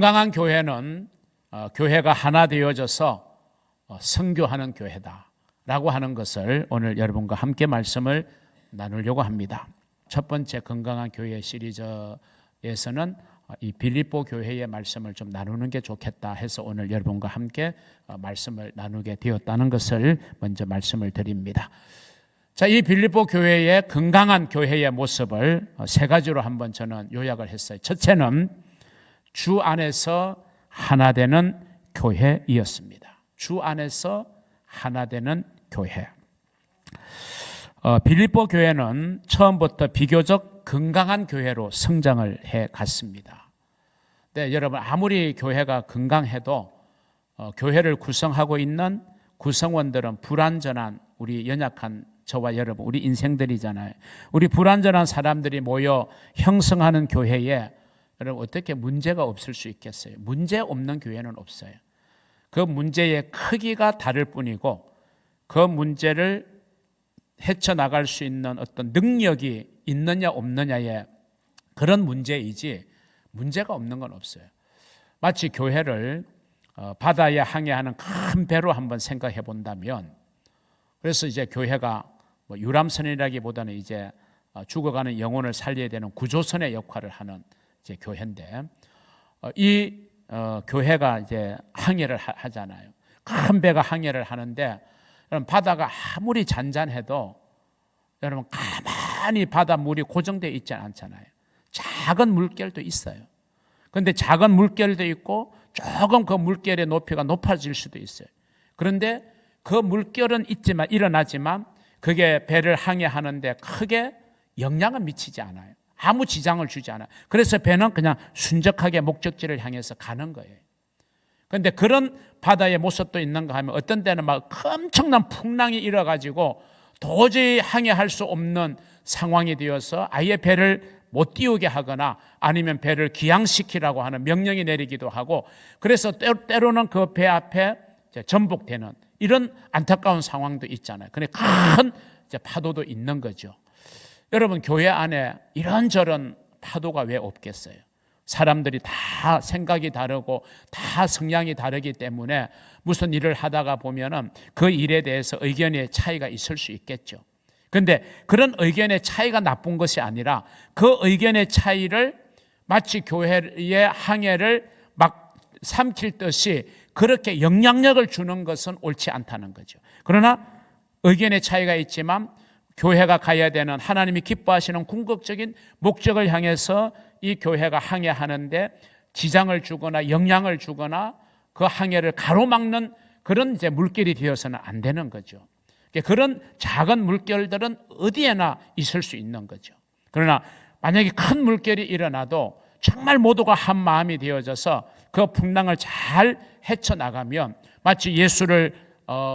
건강한 교회는 교회가 하나 되어져서 선교하는 교회다라고 하는 것을 오늘 여러분과 함께 말씀을 나누려고 합니다. 첫 번째 건강한 교회 시리즈에서는 이 빌립보 교회의 말씀을 좀 나누는 게 좋겠다 해서 오늘 여러분과 함께 말씀을 나누게 되었다는 것을 먼저 말씀을 드립니다. 자, 이 빌립보 교회의 건강한 교회의 모습을 세 가지로 한번 저는 요약을 했어요. 첫째는 주 안에서 하나 되는 교회이었습니다. 주 안에서 하나 되는 교회. 빌립보 교회는 처음부터 비교적 건강한 교회로 성장을 해 갔습니다. 네, 여러분 아무리 교회가 건강해도 교회를 구성하고 있는 구성원들은 불완전한 우리 연약한 저와 여러분 우리 인생들이잖아요. 우리 불완전한 사람들이 모여 형성하는 교회에 여러분 어떻게 문제가 없을 수 있겠어요? 문제 없는 교회는 없어요. 그 문제의 크기가 다를 뿐이고 그 문제를 헤쳐나갈 수 있는 어떤 능력이 있느냐 없느냐의 그런 문제이지 문제가 없는 건 없어요. 마치 교회를 바다에 항해하는 큰 배로 한번 생각해 본다면, 그래서 이제 교회가 뭐 유람선이라기보다는 이제 죽어가는 영혼을 살려야 되는 구조선의 역할을 하는 이제 교회인데, 이 교회가 이제 항해를 하잖아요. 큰 배가 항해를 하는데, 여러분 바다가 아무리 잔잔해도 여러분 가만히 바다 물이 고정되어 있지 않잖아요. 작은 물결도 있어요. 그런데 작은 물결도 있고 조금 그 물결의 높이가 높아질 수도 있어요. 그런데 그 물결은 있지만 일어나지만 그게 배를 항해하는데 크게 영향은 미치지 않아요. 아무 지장을 주지 않아요. 그래서 배는 그냥 순적하게 목적지를 향해서 가는 거예요. 그런데 그런 바다의 모습도 있는가 하면 어떤 때는 막 엄청난 풍랑이 일어가지고 도저히 항해할 수 없는 상황이 되어서 아예 배를 못 띄우게 하거나 아니면 배를 기항시키라고 하는 명령이 내리기도 하고, 그래서 때로는 그 배 앞에 전복되는 이런 안타까운 상황도 있잖아요. 근데 큰 파도도 있는 거죠. 여러분 교회 안에 이런저런 파도가 왜 없겠어요? 사람들이 다 생각이 다르고 다 성향이 다르기 때문에 무슨 일을 하다가 보면은 그 일에 대해서 의견의 차이가 있을 수 있겠죠. 그런데 그런 의견의 차이가 나쁜 것이 아니라 그 의견의 차이를 마치 교회의 항해를 막 삼킬 듯이 그렇게 영향력을 주는 것은 옳지 않다는 거죠. 그러나 의견의 차이가 있지만 교회가 가야 되는 하나님이 기뻐하시는 궁극적인 목적을 향해서 이 교회가 항해하는데 지장을 주거나 영향을 주거나 그 항해를 가로막는 그런 이제 물결이 되어서는 안 되는 거죠. 그런 작은 물결들은 어디에나 있을 수 있는 거죠. 그러나 만약에 큰 물결이 일어나도 정말 모두가 한 마음이 되어져서 그 풍랑을 잘 헤쳐나가면 마치 예수를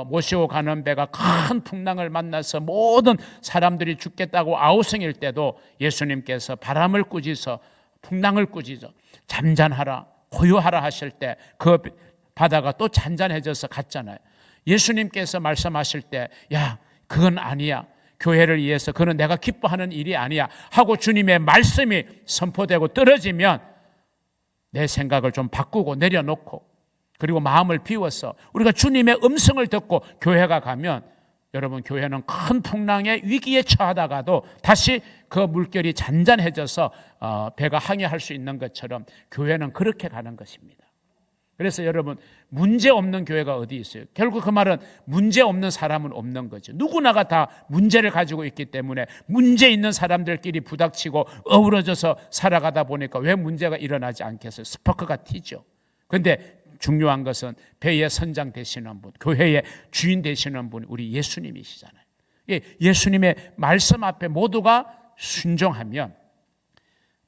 모시고 가는 배가 큰 풍랑을 만나서 모든 사람들이 죽겠다고 아우성일 때도 예수님께서 바람을 꾸짖어 풍랑을 꾸짖어 잠잠하라 고요하라 하실 때 그 바다가 또 잔잔해져서 갔잖아요. 예수님께서 말씀하실 때 야 그건 아니야, 교회를 위해서 그건 내가 기뻐하는 일이 아니야 하고 주님의 말씀이 선포되고 떨어지면 내 생각을 좀 바꾸고 내려놓고 그리고 마음을 비워서 우리가 주님의 음성을 듣고 교회가 가면 여러분 교회는 큰 풍랑의 위기에 처하다가도 다시 그 물결이 잔잔해져서 배가 항해할 수 있는 것처럼 교회는 그렇게 가는 것입니다. 그래서 여러분 문제 없는 교회가 어디 있어요? 결국 그 말은 문제 없는 사람은 없는 거죠. 누구나가 다 문제를 가지고 있기 때문에 문제 있는 사람들끼리 부닥치고 어우러져서 살아가다 보니까 왜 문제가 일어나지 않겠어요? 스파크가 튀죠. 그런데 중요한 것은 배의 선장 되시는 분, 교회의 주인 되시는 분이 우리 예수님이시잖아요. 예수님의 말씀 앞에 모두가 순종하면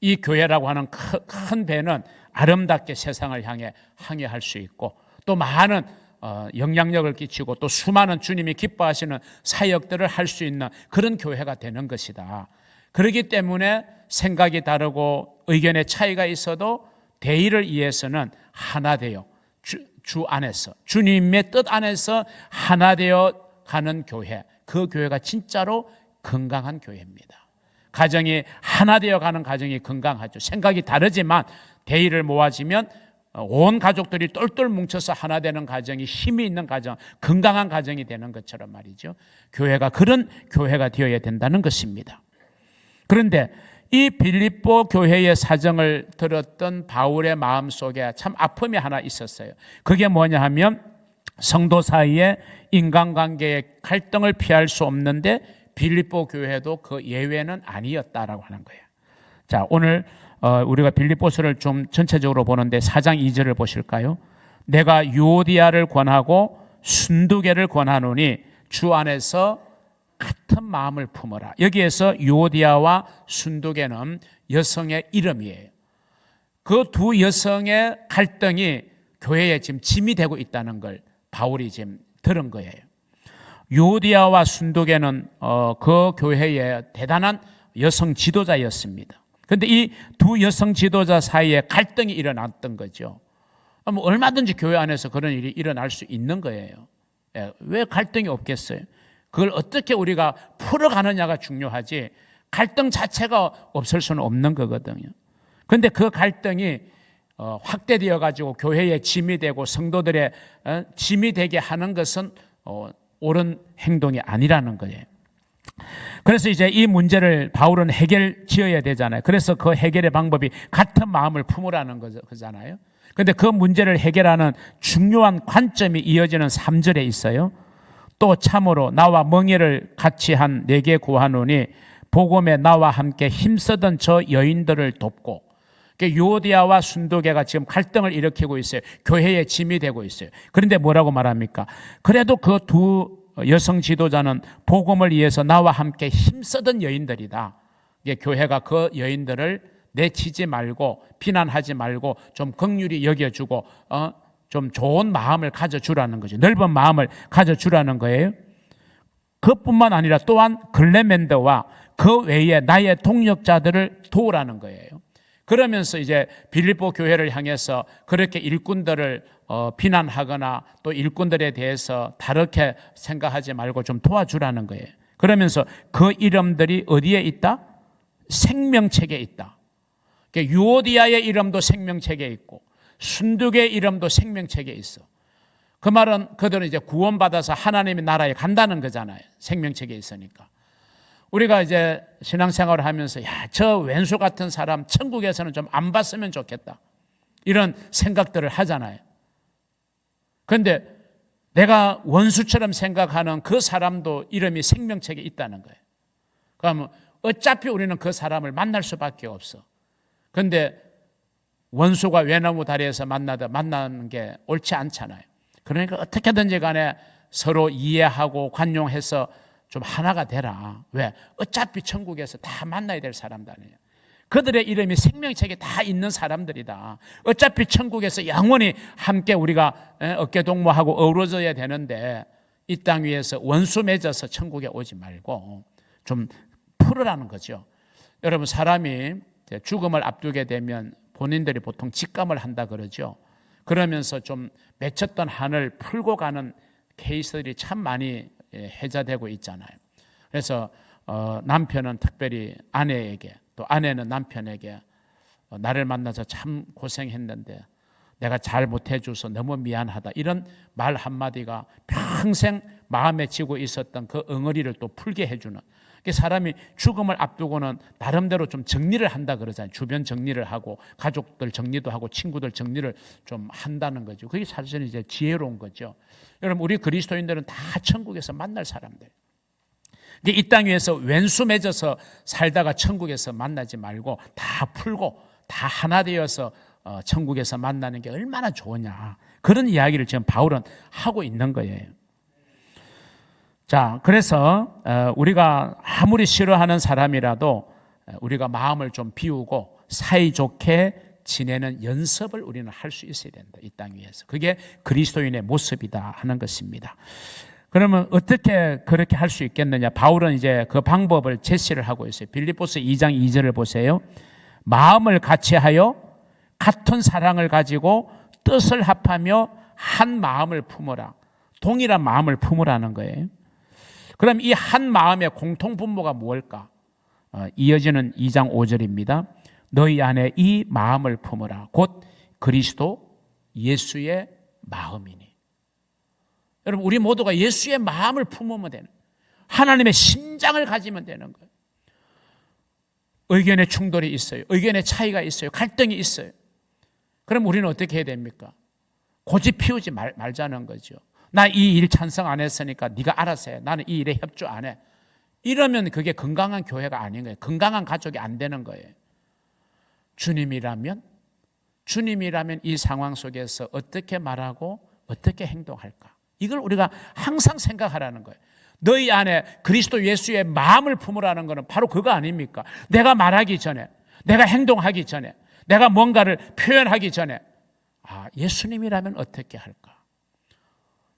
이 교회라고 하는 큰 배는 아름답게 세상을 향해 항해할 수 있고 또 많은 영향력을 끼치고 또 수많은 주님이 기뻐하시는 사역들을 할 수 있는 그런 교회가 되는 것이다. 그렇기 때문에 생각이 다르고 의견의 차이가 있어도 대의를 위해서는 하나 되어 주 안에서 주님의 뜻 안에서 하나 되어 가는 교회, 그 교회가 진짜로 건강한 교회입니다. 가정이 하나 되어 가는 가정이 건강하죠. 생각이 다르지만 대의를 모아지면 온 가족들이 똘똘 뭉쳐서 하나 되는 가정이 힘이 있는 가정, 건강한 가정이 되는 것처럼 말이죠. 교회가 그런 교회가 되어야 된다는 것입니다. 그런데 이 빌립보 교회의 사정을 들었던 바울의 마음속에 참 아픔이 하나 있었어요. 그게 뭐냐 하면 성도 사이에 인간관계의 갈등을 피할 수 없는데 빌립보 교회도 그 예외는 아니었다라고 하는 거예요. 자, 오늘 우리가 빌립보서를 좀 전체적으로 보는데 4장 2절을 보실까요? 내가 유오디아를 권하고 순두개를 권하노니 주 안에서 같은 마음을 품어라. 여기에서 유오디아와 순두개는 여성의 이름이에요. 그 두 여성의 갈등이 교회에 지금 짐이 되고 있다는 걸 바울이 지금 들은 거예요. 유오디아와 순두개는 그 교회의 대단한 여성 지도자였습니다. 그런데 이 두 여성 지도자 사이에 갈등이 일어났던 거죠. 얼마든지 교회 안에서 그런 일이 일어날 수 있는 거예요. 왜 갈등이 없겠어요? 그걸 어떻게 우리가 풀어가느냐가 중요하지 갈등 자체가 없을 수는 없는 거거든요. 그런데 그 갈등이 확대되어 가지고 교회의 짐이 되고 성도들의 짐이 되게 하는 것은 옳은 행동이 아니라는 거예요. 그래서 이제 이 문제를 바울은 해결 지어야 되잖아요. 그래서 그 해결의 방법이 같은 마음을 품으라는 거잖아요. 그런데 그 문제를 해결하는 중요한 관점이 이어지는 3절에 있어요. 또 참으로 나와 멍에를 같이 한 내게 구하노니 복음에 나와 함께 힘쓰던 저 여인들을 돕고, 유오디아와 순두개가 지금 갈등을 일으키고 있어요. 교회의 짐이 되고 있어요. 그런데 뭐라고 말합니까? 그래도 그 두 여성 지도자는 복음을 위해서 나와 함께 힘쓰던 여인들이다. 교회가 그 여인들을 내치지 말고 비난하지 말고 좀 긍휼히 여겨주고 좀 좋은 마음을 가져주라는 거죠. 넓은 마음을 가져주라는 거예요. 그뿐만 아니라 또한 글레멘더와 그 외에 나의 동력자들을 도우라는 거예요. 그러면서 이제 빌립보 교회를 향해서 그렇게 일꾼들을 비난하거나 또 일꾼들에 대해서 다르게 생각하지 말고 좀 도와주라는 거예요. 그러면서 그 이름들이 어디에 있다? 생명책에 있다. 유오디아의 이름도 생명책에 있고 순두개의 이름도 생명책에 있어. 그 말은 그들은 이제 구원받아서 하나님의 나라에 간다는 거잖아요. 생명책에 있으니까. 우리가 이제 신앙생활을 하면서 저 왼수 같은 사람 천국에서는 좀 안 봤으면 좋겠다. 이런 생각들을 하잖아요. 그런데 내가 원수처럼 생각하는 그 사람도 이름이 생명책에 있다는 거예요. 그러면 어차피 우리는 그 사람을 만날 수밖에 없어. 그런데 원수가 외나무 다리에서 만나는 게 옳지 않잖아요. 그러니까 어떻게든지 간에 서로 이해하고 관용해서 좀 하나가 되라. 왜? 어차피 천국에서 다 만나야 될 사람들 아니에요. 그들의 이름이 생명책에 다 있는 사람들이다. 어차피 천국에서 영원히 함께 우리가 어깨동무하고 어우러져야 되는데 이 땅 위에서 원수 맺어서 천국에 오지 말고 좀 풀으라는 거죠. 여러분, 사람이 죽음을 앞두게 되면 본인들이 보통 직감을 한다 그러죠. 그러면서 좀 맺혔던 한을 풀고 가는 케이스들이 참 많이 회자되고 있잖아요. 그래서 남편은 특별히 아내에게 또 아내는 남편에게 나를 만나서 참 고생했는데 내가 잘 못해줘서 너무 미안하다. 이런 말 한마디가 평생 마음에 지고 있었던 그 엉어리를 또 풀게 해주는. 사람이 죽음을 앞두고는 나름대로 좀 정리를 한다 그러잖아요. 주변 정리를 하고 가족들 정리도 하고 친구들 정리를 좀 한다는 거죠. 그게 사실은 이제 지혜로운 거죠. 여러분, 우리 그리스도인들은 다 천국에서 만날 사람들. 이 땅 위에서 왼수 맺어서 살다가 천국에서 만나지 말고 다 풀고 다 하나 되어서 천국에서 만나는 게 얼마나 좋으냐. 그런 이야기를 지금 바울은 하고 있는 거예요. 자, 그래서 우리가 아무리 싫어하는 사람이라도 우리가 마음을 좀 비우고 사이좋게 지내는 연습을 우리는 할 수 있어야 된다. 이 땅 위에서. 그게 그리스도인의 모습이다 하는 것입니다. 그러면 어떻게 그렇게 할 수 있겠느냐? 바울은 이제 그 방법을 제시를 하고 있어요. 빌립보서 2장 2절을 보세요. 마음을 같이하여 같은 사랑을 가지고 뜻을 합하며 한 마음을 품으라. 동일한 마음을 품으라는 거예요. 그럼 이 한 마음의 공통분모가 무엇일까? 이어지는 2장 5절입니다. 너희 안에 이 마음을 품으라. 곧 그리스도 예수의 마음이니. 여러분, 우리 모두가 예수의 마음을 품으면 되는, 하나님의 심장을 가지면 되는 거예요. 의견의 충돌이 있어요. 의견의 차이가 있어요. 갈등이 있어요. 그럼 우리는 어떻게 해야 됩니까? 고집 피우지 말자는 거죠. 나 이 일 찬성 안 했으니까 네가 알아서 해. 나는 이 일에 협조 안 해. 이러면 그게 건강한 교회가 아닌 거예요. 건강한 가족이 안 되는 거예요. 주님이라면 이 상황 속에서 어떻게 말하고 어떻게 행동할까? 이걸 우리가 항상 생각하라는 거예요. 너희 안에 그리스도 예수의 마음을 품으라는 것은 바로 그거 아닙니까? 내가 말하기 전에, 내가 행동하기 전에, 내가 뭔가를 표현하기 전에, 예수님이라면 어떻게 할까?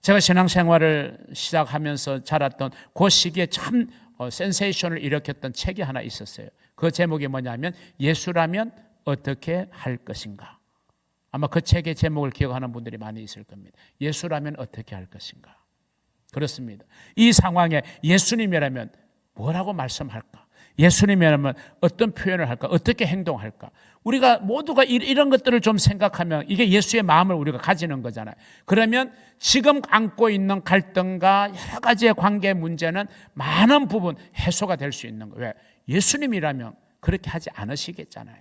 제가 신앙생활을 시작하면서 자랐던 그 시기에 참 센세이션을 일으켰던 책이 하나 있었어요. 그 제목이 뭐냐면 예수라면 어떻게 할 것인가. 아마 그 책의 제목을 기억하는 분들이 많이 있을 겁니다. 예수라면 어떻게 할 것인가. 그렇습니다. 이 상황에 예수님이라면 뭐라고 말씀할까? 예수님이라면 어떤 표현을 할까? 어떻게 행동할까? 우리가 모두가 이런 것들을 좀 생각하면 이게 예수의 마음을 우리가 가지는 거잖아요. 그러면 지금 안고 있는 갈등과 여러 가지의 관계 문제는 많은 부분 해소가 될 수 있는 거예요. 왜? 예수님이라면 그렇게 하지 않으시겠잖아요.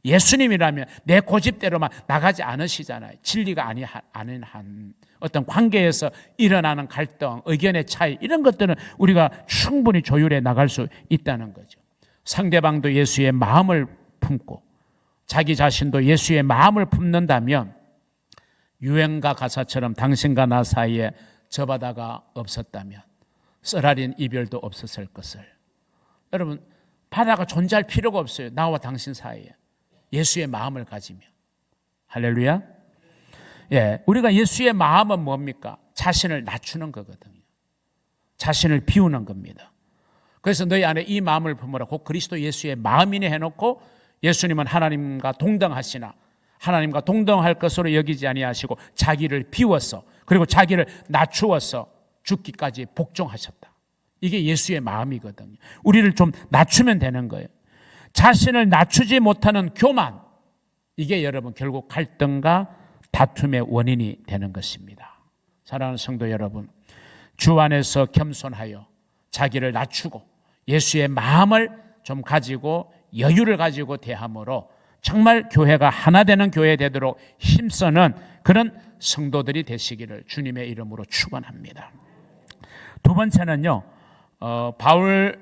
예수님이라면 내 고집대로만 나가지 않으시잖아요. 진리가 아닌 한 어떤 관계에서 일어나는 갈등, 의견의 차이, 이런 것들은 우리가 충분히 조율해 나갈 수 있다는 거죠. 상대방도 예수의 마음을 품고 자기 자신도 예수의 마음을 품는다면 유행가 가사처럼 당신과 나 사이에 저 바다가 없었다면 쓰라린 이별도 없었을 것을. 여러분, 바다가 존재할 필요가 없어요. 나와 당신 사이에 예수의 마음을 가지면. 할렐루야. 예, 우리가 예수의 마음은 뭡니까? 자신을 낮추는 거거든요. 자신을 비우는 겁니다. 그래서 너희 안에 이 마음을 품으라. 곧 그리스도 예수의 마음이니 해놓고 예수님은 하나님과 동등하시나 하나님과 동등할 것으로 여기지 아니하시고 자기를 비워서 그리고 자기를 낮추어서 죽기까지 복종하셨다. 이게 예수의 마음이거든요. 우리를 좀 낮추면 되는 거예요. 자신을 낮추지 못하는 교만, 이게 여러분 결국 갈등과 다툼의 원인이 되는 것입니다. 사랑하는 성도 여러분, 주 안에서 겸손하여 자기를 낮추고 예수의 마음을 좀 가지고 여유를 가지고 대함으로 정말 교회가 하나 되는 교회 되도록 힘쓰는 그런 성도들이 되시기를 주님의 이름으로 축원합니다. 두 번째는요, 바울이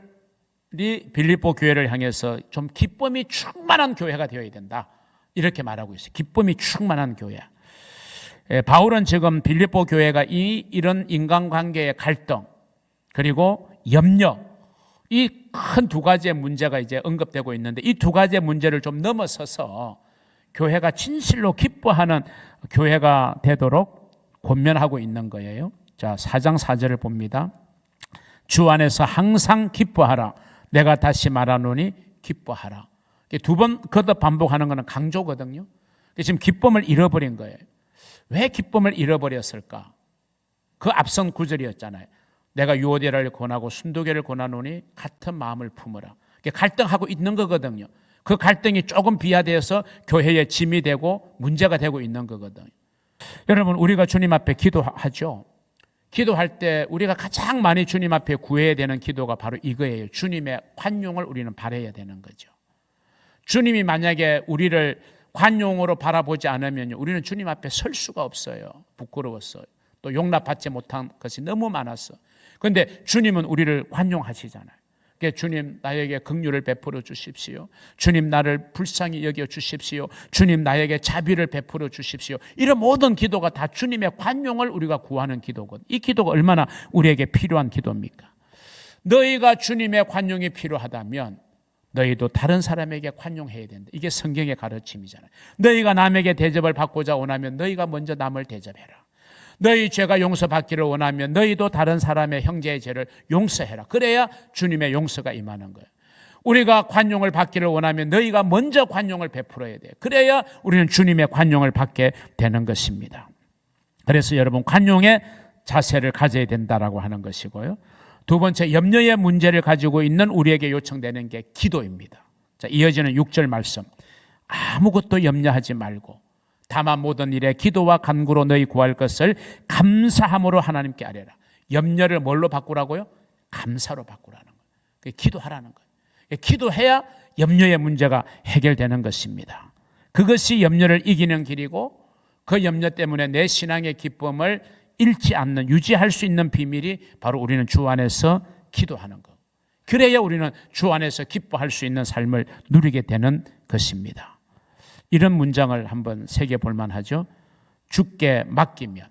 빌립보 교회를 향해서 좀 기쁨이 충만한 교회가 되어야 된다, 이렇게 말하고 있어요. 기쁨이 충만한 교회. 바울은 지금 빌립보 교회가 이런 인간관계의 갈등 그리고 염려, 이 큰 두 가지의 문제가 이제 언급되고 있는데 이 두 가지의 문제를 좀 넘어서서 교회가 진실로 기뻐하는 교회가 되도록 권면하고 있는 거예요. 자, 4장 4절을 봅니다. 주 안에서 항상 기뻐하라. 내가 다시 말하노니 기뻐하라. 두 번 거듭 반복하는 것은 강조거든요. 지금 기쁨을 잃어버린 거예요. 왜 기쁨을 잃어버렸을까? 그 앞선 구절이었잖아요. 내가 유오디아를 권하고 순도계를 권하노니 같은 마음을 품으라. 갈등하고 있는 거거든요. 그 갈등이 조금 비하되어서 교회의 짐이 되고 문제가 되고 있는 거거든요. 여러분, 우리가 주님 앞에 기도하죠. 기도할 때 우리가 가장 많이 주님 앞에 구해야 되는 기도가 바로 이거예요. 주님의 관용을 우리는 바라야 되는 거죠. 주님이 만약에 우리를 관용으로 바라보지 않으면 우리는 주님 앞에 설 수가 없어요. 부끄러웠어요. 또 용납받지 못한 것이 너무 많았어. 그런데 주님은 우리를 관용하시잖아요. 그러니까 주님, 나에게 긍휼을 베풀어 주십시오. 주님, 나를 불쌍히 여겨 주십시오. 주님, 나에게 자비를 베풀어 주십시오. 이런 모든 기도가 다 주님의 관용을 우리가 구하는 기도거든요. 이 기도가 얼마나 우리에게 필요한 기도입니까? 너희가 주님의 관용이 필요하다면 너희도 다른 사람에게 관용해야 된다. 이게 성경의 가르침이잖아요. 너희가 남에게 대접을 받고자 원하면 너희가 먼저 남을 대접해라. 너희 죄가 용서받기를 원하면 너희도 다른 사람의 형제의 죄를 용서해라. 그래야 주님의 용서가 임하는 거예요. 우리가 관용을 받기를 원하면 너희가 먼저 관용을 베풀어야 돼요. 그래야 우리는 주님의 관용을 받게 되는 것입니다. 그래서 여러분, 관용의 자세를 가져야 된다라고 하는 것이고요. 두 번째, 염려의 문제를 가지고 있는 우리에게 요청되는 게 기도입니다. 자, 이어지는 6절 말씀. 아무것도 염려하지 말고 다만 모든 일에 기도와 간구로 너희 구할 것을 감사함으로 하나님께 아뢰라. 염려를 뭘로 바꾸라고요? 감사로 바꾸라는 거예요. 기도하라는 거예요. 기도해야 염려의 문제가 해결되는 것입니다. 그것이 염려를 이기는 길이고, 그 염려 때문에 내 신앙의 기쁨을 잃지 않는, 유지할 수 있는 비밀이 바로 우리는 주 안에서 기도하는 것. 그래야 우리는 주 안에서 기뻐할 수 있는 삶을 누리게 되는 것입니다. 이런 문장을 한번 새겨볼 만하죠. 주께 맡기면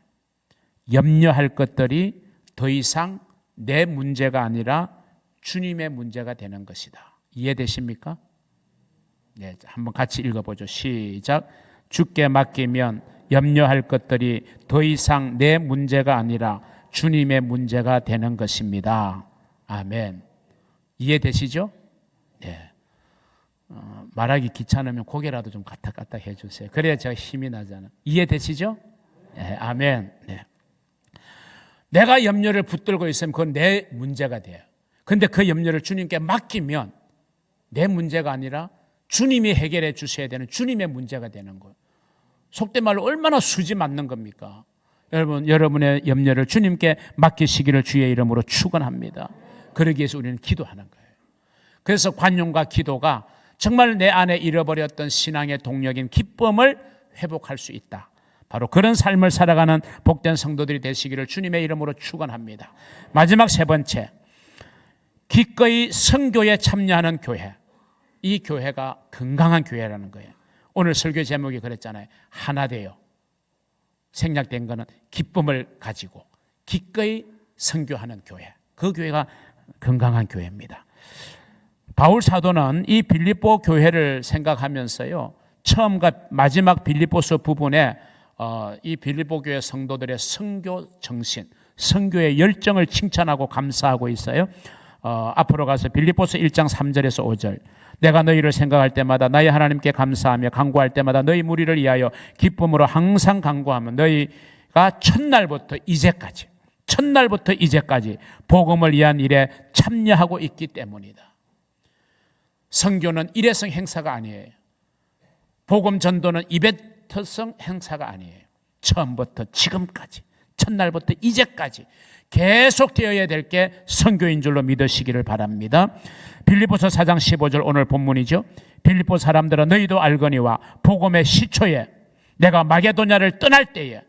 염려할 것들이 더 이상 내 문제가 아니라 주님의 문제가 되는 것이다. 이해되십니까? 네, 한번 같이 읽어보죠. 시작. 주께 맡기면 염려할 것들이 더 이상 내 문제가 아니라 주님의 문제가 되는 것입니다. 아멘. 이해되시죠? 네. 말하기 귀찮으면 고개라도 좀 까딱까딱 해주세요. 그래야 제가 힘이 나잖아요. 이해되시죠? 네, 아멘. 네. 내가 염려를 붙들고 있으면 그건 내 문제가 돼요. 그런데 그 염려를 주님께 맡기면 내 문제가 아니라 주님이 해결해 주셔야 되는 주님의 문제가 되는 거예요. 속된 말로 얼마나 수지 맞는 겁니까? 여러분의 염려를 주님께 맡기시기를 주의 이름으로 축원합니다. 그러기 위해서 우리는 기도하는 거예요. 그래서 관용과 기도가 정말 내 안에 잃어버렸던 신앙의 동력인 기쁨을 회복할 수 있다. 바로 그런 삶을 살아가는 복된 성도들이 되시기를 주님의 이름으로 축원합니다. 마지막 세 번째, 기꺼이 선교에 참여하는 교회. 이 교회가 건강한 교회라는 거예요. 오늘 설교 제목이 그랬잖아요. 하나 되어. 생략된 거는 기쁨을 가지고 기꺼이 선교하는 교회. 그 교회가 건강한 교회입니다. 바울 사도는 이 빌립보 교회를 생각하면서요, 처음과 마지막 빌립보서 부분에 이 빌립보 교회 성도들의 선교 정신, 선교의 열정을 칭찬하고 감사하고 있어요. 앞으로 가서 빌립보서 1장 3절에서 5절. 내가 너희를 생각할 때마다 나의 하나님께 감사하며 간구할 때마다 너희 무리를 위하여 기쁨으로 항상 간구하며 너희가 첫날부터 이제까지 복음을 위한 일에 참여하고 있기 때문이다. 선교는 일회성 행사가 아니에요. 복음 전도는 이벤트성 행사가 아니에요. 처음부터 지금까지, 첫날부터 이제까지 계속 되어야 될 게 선교인 줄로 믿으시기를 바랍니다. 빌립보서 4장 15절 오늘 본문이죠. 빌립보 사람들아 너희도 알거니와 복음의 시초에 내가 마게도냐를 떠날 때에,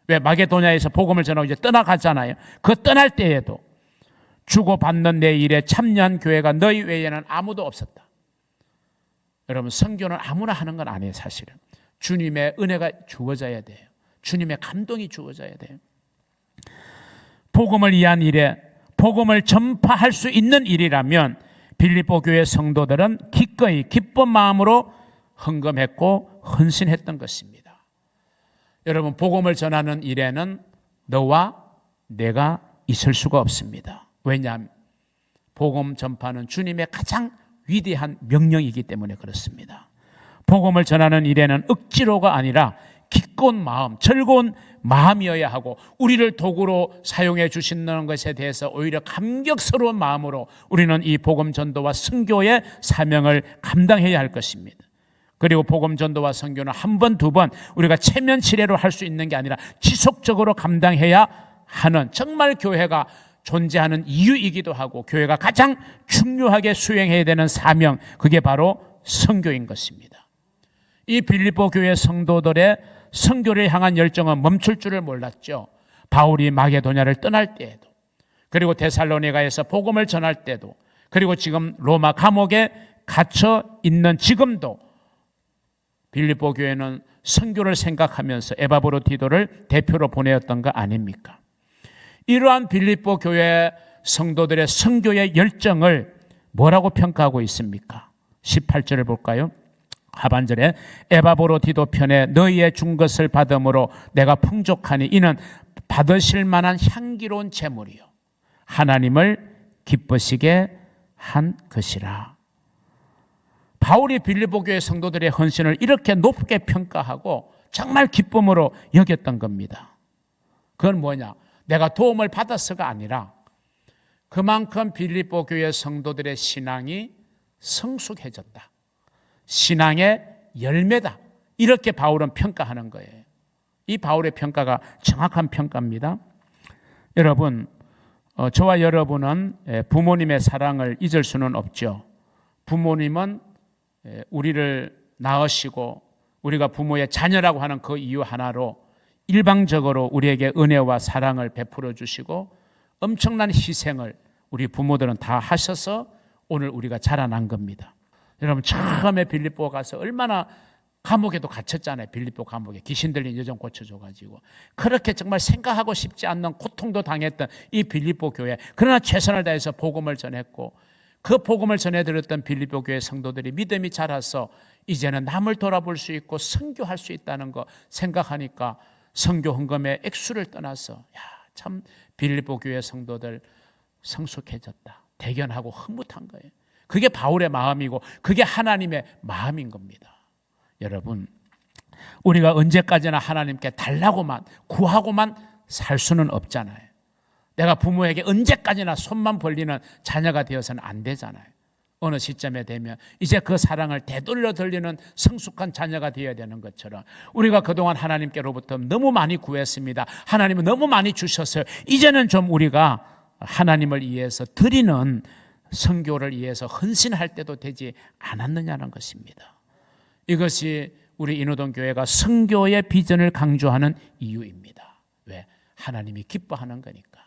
왜 마게도냐에서 복음을 전하고 이제 떠나가잖아요. 그 떠날 때에도 주고받는 내 일에 참여한 교회가 너희 외에는 아무도 없었다. 여러분, 선교는 아무나 하는 건 아니에요. 사실은 주님의 은혜가 주어져야 돼요. 주님의 감동이 주어져야 돼요. 복음을 위한 일에, 복음을 전파할 수 있는 일이라면 빌립보 교회 성도들은 기꺼이 기쁜 마음으로 헌금했고 헌신했던 것입니다. 여러분, 복음을 전하는 일에는 너와 내가 있을 수가 없습니다. 왜냐하면 복음 전파는 주님의 가장 위대한 명령이기 때문에 그렇습니다. 복음을 전하는 일에는 억지로가 아니라 기꺼운 마음, 즐거운 마음이어야 하고, 우리를 도구로 사용해 주시는 것에 대해서 오히려 감격스러운 마음으로 우리는 이 복음 전도와 선교의 사명을 감당해야 할 것입니다. 그리고 복음 전도와 선교는 한 번, 두 번 우리가 체면치레로 할 수 있는 게 아니라 지속적으로 감당해야 하는, 정말 교회가 존재하는 이유이기도 하고 교회가 가장 중요하게 수행해야 되는 사명, 그게 바로 선교인 것입니다. 이 빌립보 교회 성도들의 선교를 향한 열정은 멈출 줄을 몰랐죠. 바울이 마게도냐를 떠날 때에도, 그리고 데살로니가에서 복음을 전할 때도, 그리고 지금 로마 감옥에 갇혀 있는 지금도 빌립보 교회는 선교를 생각하면서 에바브로디도를 대표로 보내었던 거 아닙니까? 이러한 빌립보 교회 성도들의 선교의 열정을 뭐라고 평가하고 있습니까? 18절을 볼까요? 하반절에 에바브로디도 편에 너희의 준 것을 받음으로 내가 풍족하니 이는 받으실 만한 향기로운 제물이요 하나님을 기쁘시게 한 것이라. 바울이 빌립보 교회 성도들의 헌신을 이렇게 높게 평가하고 정말 기쁨으로 여겼던 겁니다. 그건 뭐냐? 내가 도움을 받았어가 아니라 그만큼 빌립보 교회 성도들의 신앙이 성숙해졌다. 신앙의 열매다. 이렇게 바울은 평가하는 거예요. 이 바울의 평가가 정확한 평가입니다. 여러분, 저와 여러분은 부모님의 사랑을 잊을 수는 없죠. 부모님은 우리를 낳으시고 우리가 부모의 자녀라고 하는 그 이유 하나로 일방적으로 우리에게 은혜와 사랑을 베풀어 주시고 엄청난 희생을 우리 부모들은 다 하셔서 오늘 우리가 자라난 겁니다. 여러분, 처음에 빌립보 가서 얼마나 감옥에도 갇혔잖아요. 빌립보 감옥에 귀신 들린 여정 고쳐줘가지고 그렇게 정말 생각하고 싶지 않는 고통도 당했던 이 빌립보 교회, 그러나 최선을 다해서 복음을 전했고 그 복음을 전해드렸던 빌립보 교회 성도들이 믿음이 자라서 이제는 남을 돌아볼 수 있고 선교할 수 있다는 거 생각하니까 선교 헌금의 액수를 떠나서 참 빌립보 교회 성도들 성숙해졌다, 대견하고 흐뭇한 거예요. 그게 바울의 마음이고 그게 하나님의 마음인 겁니다. 여러분, 우리가 언제까지나 하나님께 달라고만 구하고만 살 수는 없잖아요. 내가 부모에게 언제까지나 손만 벌리는 자녀가 되어서는 안 되잖아요. 어느 시점에 되면 이제 그 사랑을 되돌려 돌리는 성숙한 자녀가 되어야 되는 것처럼 우리가 그동안 하나님께로부터 너무 많이 구했습니다. 하나님은 너무 많이 주셨어요. 이제는 좀 우리가 하나님을 위해서 드리는 선교를 위해서 헌신할 때도 되지 않았느냐는 것입니다. 이것이 우리 인호동 교회가 선교의 비전을 강조하는 이유입니다. 왜? 하나님이 기뻐하는 거니까.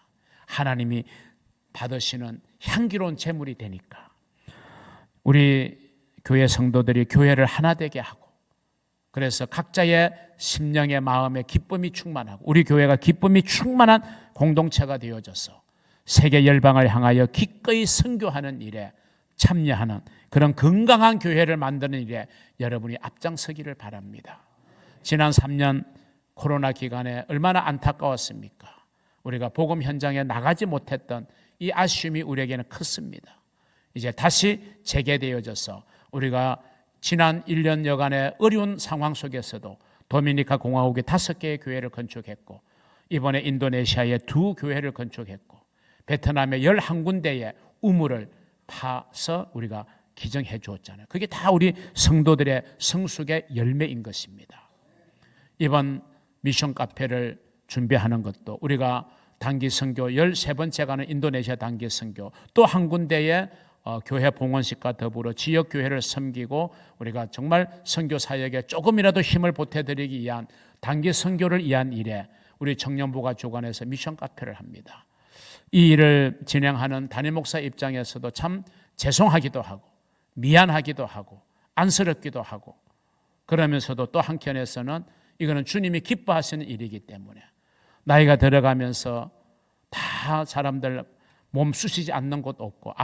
하나님이 받으시는 향기로운 제물이 되니까. 우리 교회 성도들이 교회를 하나 되게 하고, 그래서 각자의 심령의 마음에 기쁨이 충만하고 우리 교회가 기쁨이 충만한 공동체가 되어져서 세계 열방을 향하여 기꺼이 선교하는 일에 참여하는 그런 건강한 교회를 만드는 일에 여러분이 앞장서기를 바랍니다. 지난 3년 코로나 기간에 얼마나 안타까웠습니까? 우리가 복음 현장에 나가지 못했던 이 아쉬움이 우리에게는 컸습니다. 이제 다시 재개되어져서 우리가 지난 1년여간의 어려운 상황 속에서도 도미니카 공화국에 5개의 교회를 건축했고 이번에 인도네시아에 2교회를 건축했고 베트남의 11군데의 우물을 파서 우리가 기증해 주었잖아요. 그게 다 우리 성도들의 성숙의 열매인 것입니다. 이번 미션 카페를 준비하는 것도 우리가 단기 선교 13번째 가는 인도네시아 단기 선교, 또 한 군데의 교회 봉헌식과 더불어 지역 교회를 섬기고 우리가 정말 선교 사역에 조금이라도 힘을 보태드리기 위한 단기 선교를 위한 일에 우리 청년부가 주관해서 미션 카페를 합니다. 이 일을 진행하는 담임 목사 입장에서도 참 죄송하기도 하고 미안하기도 하고 안쓰럽기도 하고 그러면서도 또 한켠에서는 이거는 주님이 기뻐하시는 일이기 때문에 나이가 들어가면서 다 사람들 몸 쑤시지 않는 곳 없고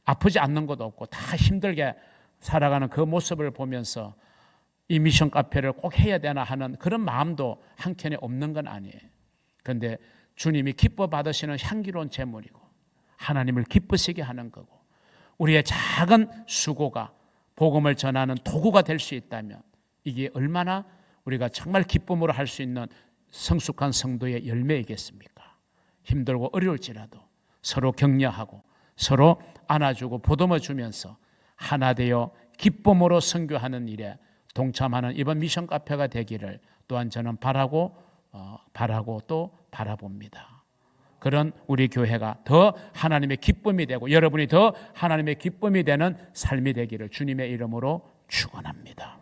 아프지 않는 곳 없고 다 힘들게 살아가는 그 모습을 보면서 이 미션 카페를 꼭 해야 되나 하는 그런 마음도 한켠에 없는 건 아니에요. 그런데 주님이 기뻐 받으시는 향기로운 제물이고 하나님을 기쁘시게 하는 거고 우리의 작은 수고가 복음을 전하는 도구가 될 수 있다면 이게 얼마나 우리가 정말 기쁨으로 할 수 있는 성숙한 성도의 열매이겠습니까? 힘들고 어려울지라도 서로 격려하고 서로 안아주고 보듬어주면서 하나 되어 기쁨으로 선교하는 일에 동참하는 이번 미션 카페가 되기를 또한 저는 바라고 또 바라봅니다. 그런 우리 교회가 더 하나님의 기쁨이 되고 여러분이 더 하나님의 기쁨이 되는 삶이 되기를 주님의 이름으로 축원합니다.